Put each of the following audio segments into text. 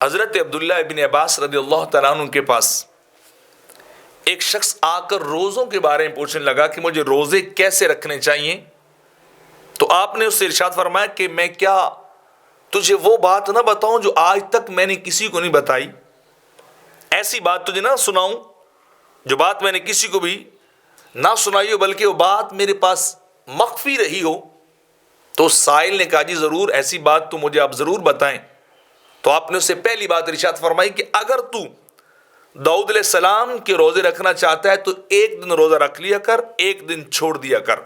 حضرت عبداللہ ابن عباس رضی اللہ تعالیٰ عنہ کے پاس ایک شخص آ کر روزوں کے بارے میں پوچھنے لگا کہ مجھے روزے کیسے رکھنے چاہیے. تو آپ نے اس سے ارشاد فرمایا کہ میں کیا تجھے وہ بات نہ بتاؤں جو آج تک میں نے کسی کو نہیں بتائی؟ ایسی بات تجھے نہ سناؤں جو بات میں نے کسی کو بھی نہ سنائی ہو، بلکہ وہ بات میرے پاس مخفی رہی ہو؟ تو اس سائل نے کہا جی ضرور، ایسی بات تو مجھے آپ ضرور بتائیں. تو آپ نے اس سے پہلی بات ارشاد فرمائی کہ اگر تو داؤد علیہ السلام کے روزے رکھنا چاہتا ہے تو ایک دن روزہ رکھ لیا کر، ایک دن چھوڑ دیا کر.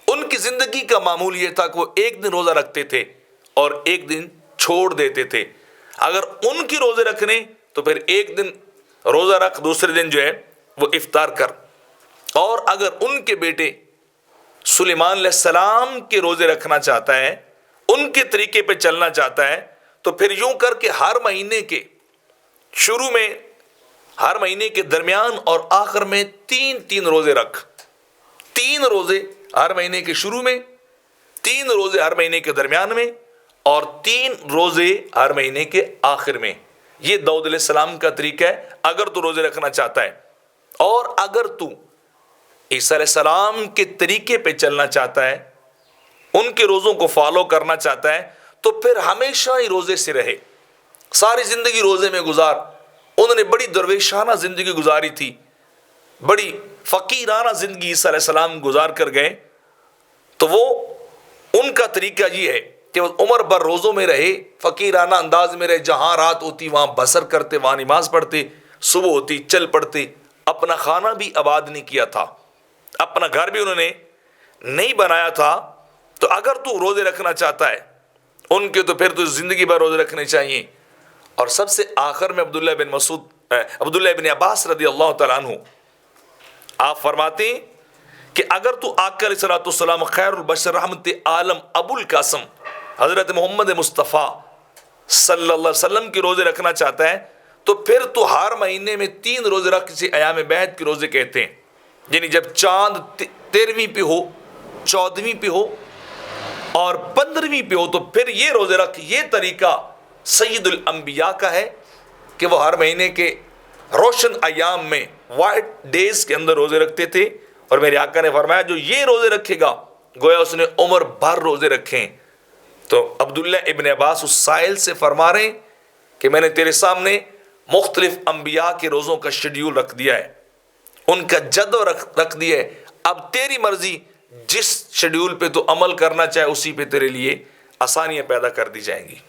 ان کی زندگی کا معمول یہ تھا کہ وہ ایک دن روزہ رکھتے تھے اور ایک دن چھوڑ دیتے تھے. اگر ان کی روزے رکھنے تو پھر ایک دن روزہ رکھ، دوسرے دن جو ہے وہ افطار کر. اور اگر ان کے بیٹے سلیمان علیہ السلام کے روزے رکھنا چاہتا ہے، ان کے طریقے پہ چلنا چاہتا ہے، تو پھر یوں کر کے ہر مہینے کے شروع میں، ہر مہینے کے درمیان اور آخر میں تین روزے رکھ. 3 روزے ہر مہینے کے شروع میں، 3 روزے ہر مہینے کے درمیان میں، اور 3 روزے ہر مہینے کے آخر میں. یہ داؤد علیہ السلام کا طریقہ ہے اگر تو روزے رکھنا چاہتا ہے. اور اگر تو عیسیٰ علیہ السلام کے طریقے پہ چلنا چاہتا ہے، ان کے روزوں کو فالو کرنا چاہتا ہے، تو پھر ہمیشہ ہی روزے سے رہے. ساری زندگی روزے میں گزار. انہوں نے بڑی درویشانہ زندگی گزاری تھی، بڑی فقیرانہ زندگی عیسیٰ علیہ السلام گزار کر گئے. تو وہ ان کا طریقہ یہ ہے کہ وہ عمر بھر روزوں میں رہے، فقیرانہ انداز میں رہے، جہاں رات ہوتی وہاں بسر کرتے، وہاں نماز پڑھتے، صبح ہوتی چل پڑتے. اپنا خانہ بھی آباد نہیں کیا تھا، اپنا گھر بھی انہوں نے نہیں بنایا تھا. تو اگر تو روزے رکھنا چاہتا ہے ان کے، تو پھر تو زندگی بھر روزے رکھنے چاہیے. اور سب سے آخر میں عبداللہ بن عباس رضی اللہ تعالیٰ عنہ آپ فرماتے ہیں کہ اگر تو آقا علیہ الصلوۃ والسلام خیر البشر رحمت عالم ابو القاسم حضرت محمد مصطفیٰ صلی اللہ علیہ وسلم کے روزے رکھنا چاہتا ہے، تو پھر تو ہر مہینے میں 3 روزے رکھ، جسے ایام بیعت کے روزے کہتے ہیں. یعنی جب چاند 13ویں پہ ہو، 14ویں پہ ہو اور 15ویں پہ ہو، تو پھر یہ روزے رکھ. یہ طریقہ سید الانبیاء کا ہے کہ وہ ہر مہینے کے روشن ایام میں، وائٹ ڈیز کے اندر روزے رکھتے تھے. اور میرے آقا نے فرمایا جو یہ روزے رکھے گا گویا اس نے عمر بھر روزے رکھے. تو عبداللہ ابن عباس اس سائل سے فرما رہے ہیں کہ میں نے تیرے سامنے مختلف انبیاء کے روزوں کا شیڈیول رکھ دیا ہے، ان کا جدول رکھ دیا ہے. اب تیری مرضی، جس شیڈیول پہ تو عمل کرنا چاہے اسی پہ تیرے لیے آسانیاں پیدا کر دی جائیں گی.